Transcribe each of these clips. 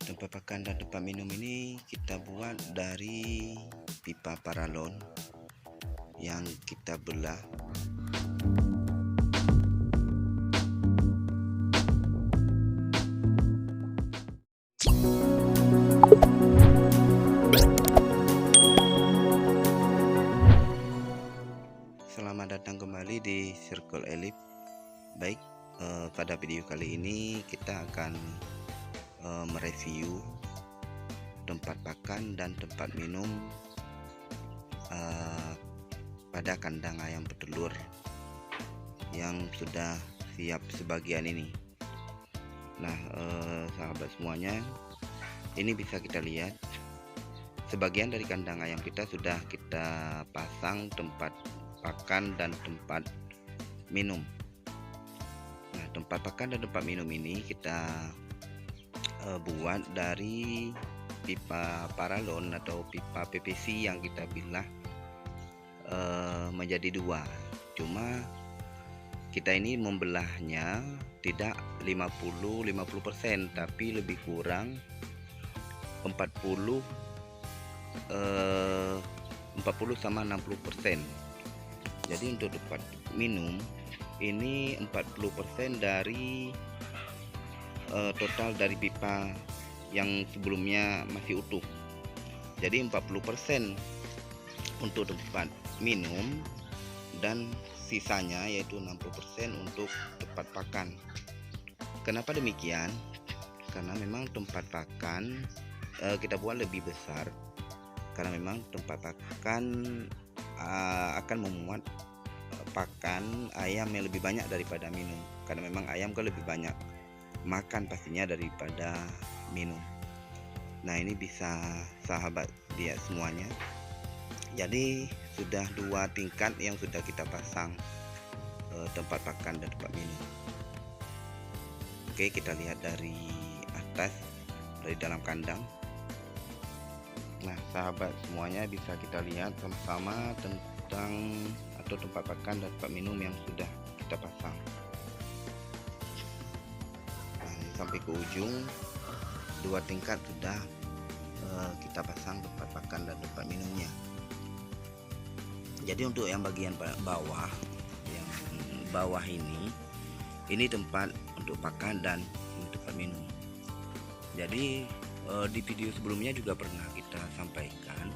Tempat makan dan tempat minum ini kita buat dari pipa paralon yang kita belah. Selamat datang kembali di Circle Elip. Baik, pada video kali ini kita akan mereview tempat makan dan tempat minum pada kandang ayam petelur yang sudah siap sebagian ini. Nah, sahabat semuanya, ini bisa kita lihat sebagian dari kandang ayam kita sudah kita pasang tempat pakan dan tempat minum. Nah, tempat pakan dan tempat minum ini kita buat dari pipa paralon atau pipa PVC yang kita belah menjadi dua. Cuma kita ini membelahnya tidak 50% tapi lebih kurang 40 sama 60%. Jadi untuk tempat minum ini 40% dari total dari pipa yang sebelumnya masih utuh. Jadi 40% untuk tempat minum dan sisanya yaitu 60% untuk tempat pakan. Kenapa demikian? Karena memang tempat pakan kita buat lebih besar, karena memang tempat pakan akan memuat pakan ayam yang lebih banyak daripada minum, karena memang ayam kan lebih banyak makan pastinya daripada minum. Nah, ini bisa sahabat lihat semuanya. Jadi sudah dua tingkat yang sudah kita pasang tempat pakan dan tempat minum. Oke, kita lihat dari atas, dari dalam kandang. Nah, sahabat semuanya, bisa kita lihat sama-sama tentang atau tempat pakan dan tempat minum yang sudah kita pasang. Nah, sampai ke ujung dua tingkat sudah kita pasang tempat pakan dan tempat minumnya. Jadi untuk yang bagian bawah, yang bawah ini tempat untuk pakan dan tempat minum. Jadi di video sebelumnya juga pernah kita sampaikan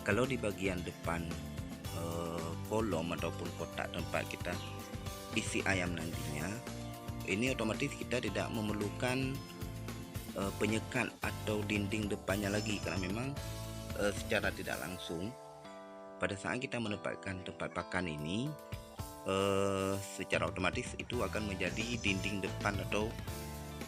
kalau di bagian depan kolom ataupun kotak tempat kita isi ayam nantinya, ini otomatis kita tidak memerlukan penyekat atau dinding depannya lagi, karena memang secara tidak langsung pada saat kita menempatkan tempat pakan ini secara otomatis itu akan menjadi dinding depan atau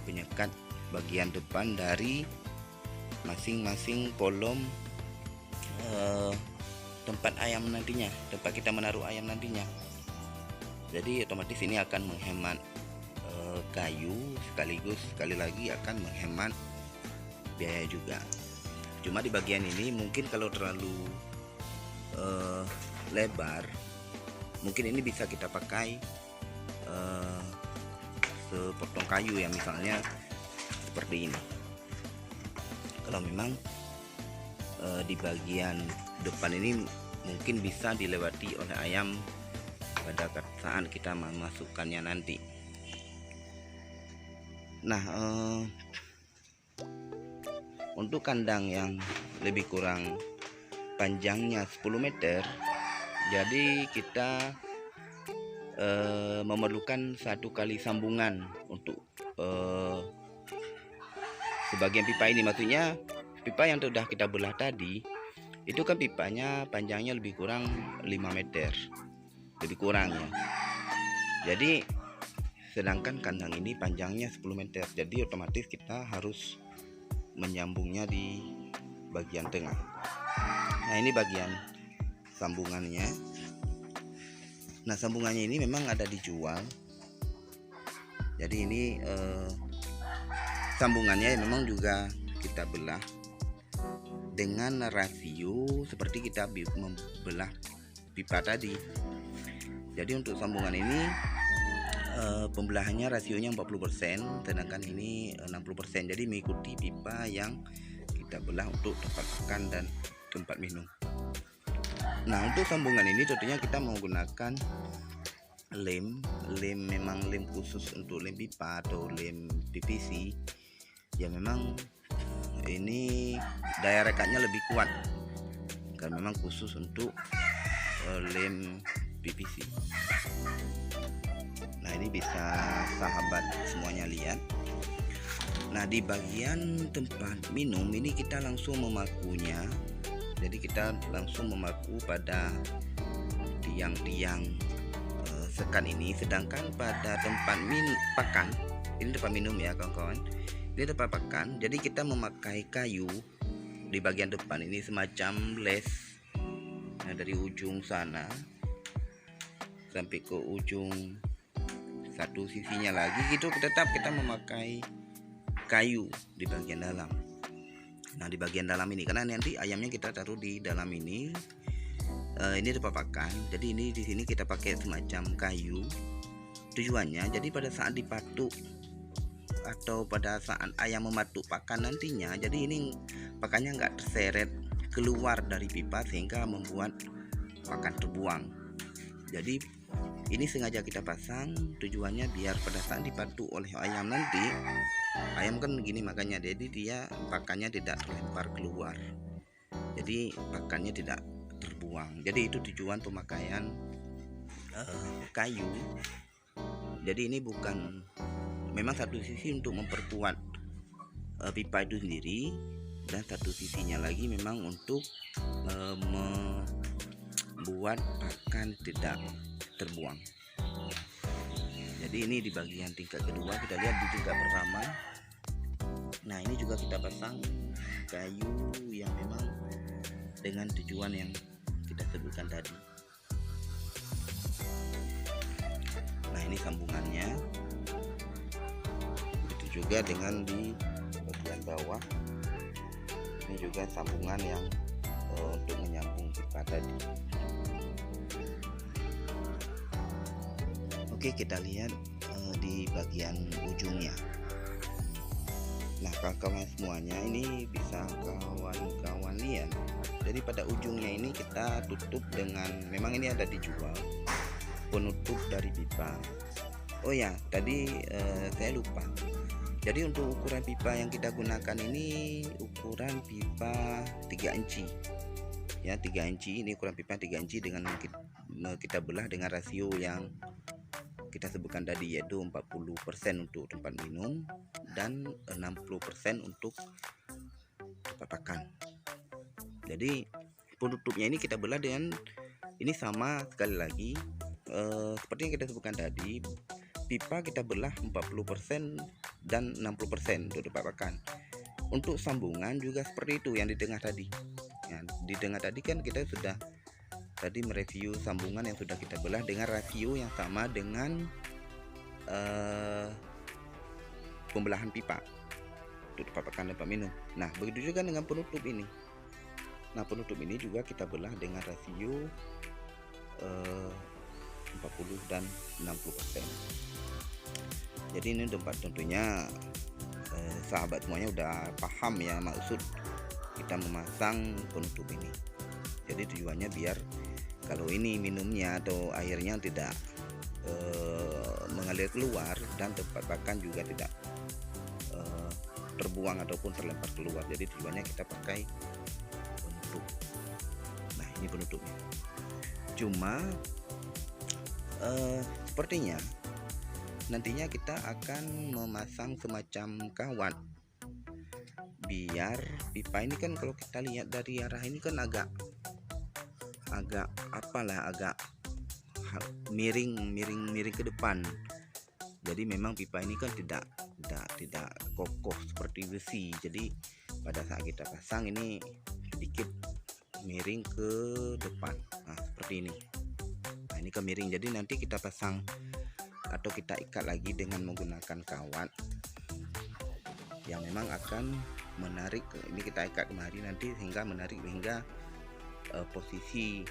penyekat bagian depan dari masing-masing kolom tempat ayam nantinya, tempat kita menaruh ayam nantinya. Jadi otomatis ini akan menghemat kayu, sekaligus sekali lagi akan menghemat biaya juga. Cuma di bagian ini mungkin kalau terlalu lebar, mungkin ini bisa kita pakai sepotong kayu yang misalnya seperti ini. Kalau memang di bagian depan ini mungkin bisa dilewati oleh ayam pada saat kita memasukkannya nanti. Nah, untuk kandang yang lebih kurang panjangnya 10 meter, jadi kita memerlukan satu kali sambungan untuk sebagian pipa ini. Maksudnya pipa yang sudah kita belah tadi itu kan pipanya panjangnya lebih kurang 5 meter, lebih kurang ya. Jadi sedangkan kandang ini panjangnya 10 meter, jadi otomatis kita harus menyambungnya di bagian tengah. Nah, ini bagian sambungannya. Nah, sambungannya ini memang ada dijual. Jadi ini sambungannya memang juga kita belah dengan rasio seperti kita membelah pipa tadi. Jadi untuk sambungan ini pembelahannya rasionya 40%, sedangkan ini 60%. Jadi mengikuti pipa yang kita belah untuk tempat makan dan tempat minum. Nah, untuk sambungan ini tentunya kita menggunakan lem memang lem khusus untuk lem pipa atau lem PVC. Ya memang ini daya rekatnya lebih kuat karena memang khusus untuk lem PVC. Nah, ini bisa sahabat semuanya lihat. Nah, di bagian tempat minum ini kita langsung memakunya. Jadi kita langsung memaku pada tiang-tiang sekat ini, sedangkan pada tempat pakan, ini tempat minum ya kawan-kawan, ini tempat pakan, jadi kita memakai kayu di bagian depan ini semacam les. Nah, dari ujung sana sampai ke ujung satu sisinya lagi gitu, tetap kita memakai kayu di bagian dalam. Nah, di bagian dalam ini karena nanti ayamnya kita taruh di dalam ini. Ini tempat pakan, jadi ini di sini kita pakai semacam kayu. Tujuannya jadi pada saat dipatuk atau pada saat ayam mematuk pakan nantinya, jadi ini pakannya nggak terseret keluar dari pipa sehingga membuat pakan terbuang. Jadi ini sengaja kita pasang, tujuannya biar pada saat dipatuk oleh ayam nanti, ayam kan begini makanya, jadi dia pakannya tidak terlempar keluar, jadi pakannya tidak terbuang. Jadi itu tujuan pemakaian kayu. Jadi ini bukan, memang satu sisi untuk memperkuat pipa itu sendiri, dan satu sisinya lagi memang untuk membuat pakan tidak terbuang. Jadi ini di bagian tingkat kedua, kita lihat di tingkat pertama. Nah, ini juga kita pasang kayu yang memang dengan tujuan yang kita sebutkan tadi. Nah, ini sambungannya. Begitu juga dengan di bagian bawah. Ini juga sambungan yang untuk menyambung pipa tadi. Oke, kita lihat di bagian ujungnya. Nah, kawan-kawan semuanya, ini bisa kawan-kawan lihat. Jadi pada ujungnya ini kita tutup dengan, memang ini ada dijual penutup dari pipa. Oh ya, tadi saya lupa. Jadi untuk ukuran pipa yang kita gunakan ini ukuran pipa 3 inci. Ya, 3 inci, ini ukuran pipa 3 inci dengan kita belah dengan rasio yang kita sebutkan tadi, yaitu 40% untuk tempat minum dan 60% untuk tempat pakan. Jadi penutupnya ini kita belah dengan ini sama sekali lagi seperti yang kita sebutkan tadi, pipa kita belah 40% dan 60% untuk tempat pakan. Untuk sambungan juga seperti itu yang di tengah tadi. Ya, di tengah tadi kan kita sudah tadi mereview sambungan yang sudah kita belah dengan rasio yang sama dengan pembelahan pipa untuk tempat pakan dan tempat minum. Nah, begitu juga dengan penutup ini. Nah, penutup ini juga kita belah dengan rasio 40 dan 60%. Jadi ini tempat tentunya sahabat semuanya udah paham ya maksud kita memasang penutup ini. Jadi tujuannya biar kalau ini minumnya atau airnya tidak mengalir keluar dan tempat pakan juga tidak terbuang ataupun terlempar keluar. Jadi tujuannya kita pakai penutup. Nah, ini penutupnya. Cuma sepertinya nantinya kita akan memasang semacam kawat biar pipa ini kan kalau kita lihat dari arah ini kan agak miring ke depan. Jadi memang pipa ini kan tidak kokoh seperti besi. Jadi pada saat kita pasang ini sedikit miring ke depan. Nah, seperti ini. Nah, ini kemiring. Jadi nanti kita pasang atau kita ikat lagi dengan menggunakan kawat yang memang akan menarik. Ini kita ikat kemari nanti sehingga menarik hingga posisi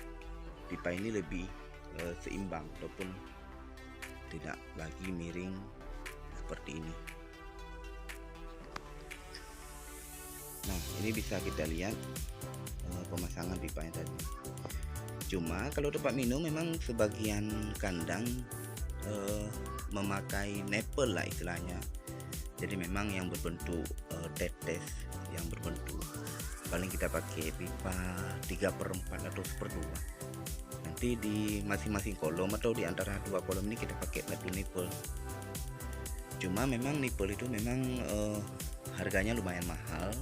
pipa ini lebih seimbang ataupun tidak lagi miring seperti ini. Nah, ini bisa kita lihat pemasangan pipanya tadi. Cuma kalau tempat minum memang sebagian kandang memakai nipple lah istilahnya. Jadi memang yang berbentuk tetes, yang berbentuk paling kita pakai pipa 3/4 atau 1/2. Nanti di masing-masing kolom atau di antara dua kolom ini kita pakai nipple. Cuma memang nipple itu memang harganya lumayan mahal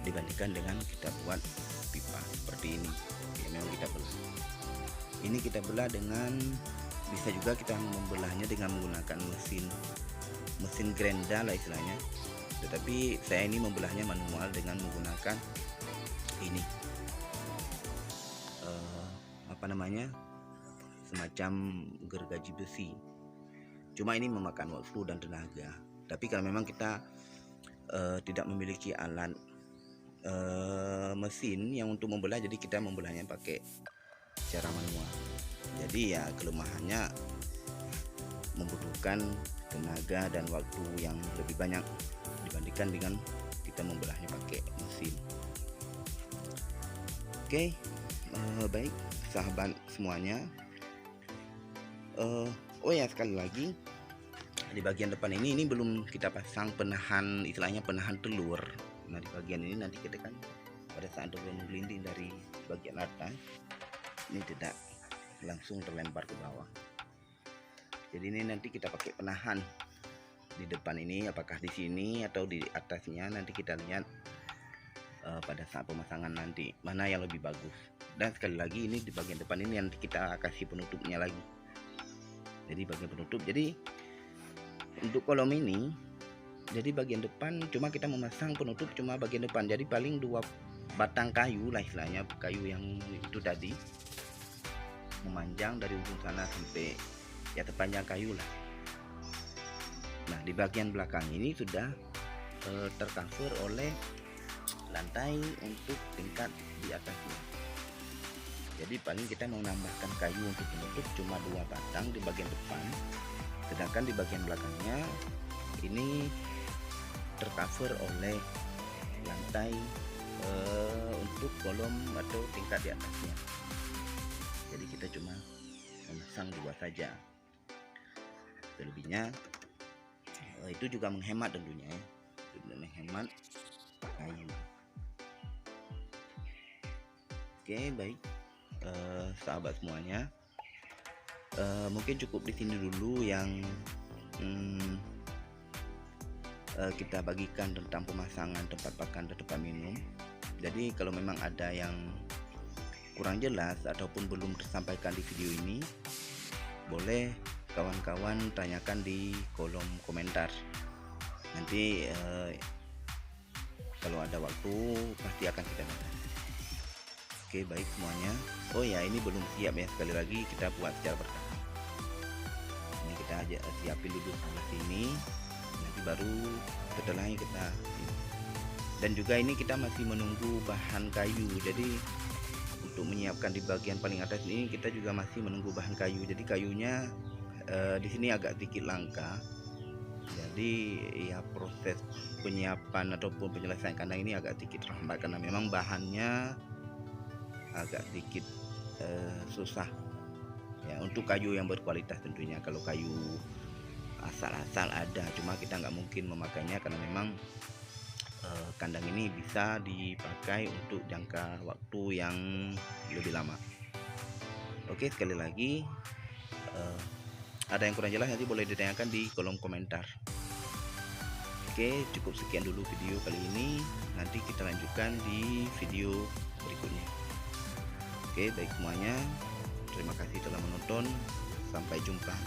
dibandingkan dengan kita buat pipa seperti ini. Ya, memang kita belah. Ini kita belah dengan, bisa juga kita membelahnya dengan menggunakan mesin gerinda lah istilahnya. Tetapi saya ini membelahnya manual dengan menggunakan ini apa namanya, semacam gergaji besi. Cuma ini memakan waktu dan tenaga. Tapi kalau memang kita tidak memiliki alat mesin yang untuk membelah, jadi kita membelahnya pakai cara manual. Jadi ya kelemahannya membutuhkan tenaga dan waktu yang lebih banyak dibandingkan dengan kita membelahnya pakai mesin. Oke, baik sahabat semuanya. Oh ya, sekali lagi di bagian depan ini belum kita pasang penahan, istilahnya penahan telur. Nah, di bagian ini nanti kita kan pada saat telur menggelinding dari bagian atas, ini tidak langsung terlempar ke bawah. Jadi ini nanti kita pakai penahan di depan ini, apakah di sini atau di atasnya, nanti kita lihat pada saat pemasangan nanti mana yang lebih bagus. Dan sekali lagi ini di bagian depan ini nanti kita kasih penutupnya lagi. Jadi bagian penutup, jadi untuk kolom ini, jadi bagian depan cuma kita memasang penutup cuma bagian depan, jadi paling 2 batang kayu lah istilahnya, kayu yang itu tadi memanjang dari ujung sana sampai ya terpanjang kayu lah. Nah, di bagian belakang ini sudah tercover oleh lantai untuk tingkat di atasnya. Jadi paling kita mau menambahkan kayu untuk penutup cuma 2 batang di bagian depan, sedangkan di bagian belakangnya ini tercover oleh lantai untuk kolom atau tingkat di atasnya. Jadi kita cuma memasang 2 saja. Selebihnya itu juga menghemat tentunya ya, menghemat kayu. Oke, baik sahabat semuanya, mungkin cukup di sini dulu yang kita bagikan tentang pemasangan tempat makan dan tempat minum. Jadi kalau memang ada yang kurang jelas ataupun belum tersampaikan di video ini, boleh kawan-kawan tanyakan di kolom komentar. Nanti kalau ada waktu pasti akan kita bahas. Oke, baik semuanya. Oh ya, ini belum siap ya, sekali lagi kita buat secara bertahap. Ini kita aja siapin dulu sebelah sini, nanti baru setelahnya kita. Dan juga ini kita masih menunggu bahan kayu. Jadi untuk menyiapkan di bagian paling atas ini kita juga masih menunggu bahan kayu. Jadi kayunya di sini agak sedikit langka. Jadi ya proses penyiapan ataupun penyelesaian kandang ini agak sedikit terhambat karena memang bahannya agak sedikit susah ya untuk kayu yang berkualitas tentunya. Kalau kayu asal-asal ada, cuma kita nggak mungkin memakainya karena memang kandang ini bisa dipakai untuk jangka waktu yang lebih lama. Oke, sekali lagi ada yang kurang jelas nanti boleh ditanyakan di kolom komentar. Oke, cukup sekian dulu video kali ini, nanti kita lanjutkan di video berikutnya. Oke, baik semuanya, terima kasih telah menonton, sampai jumpa.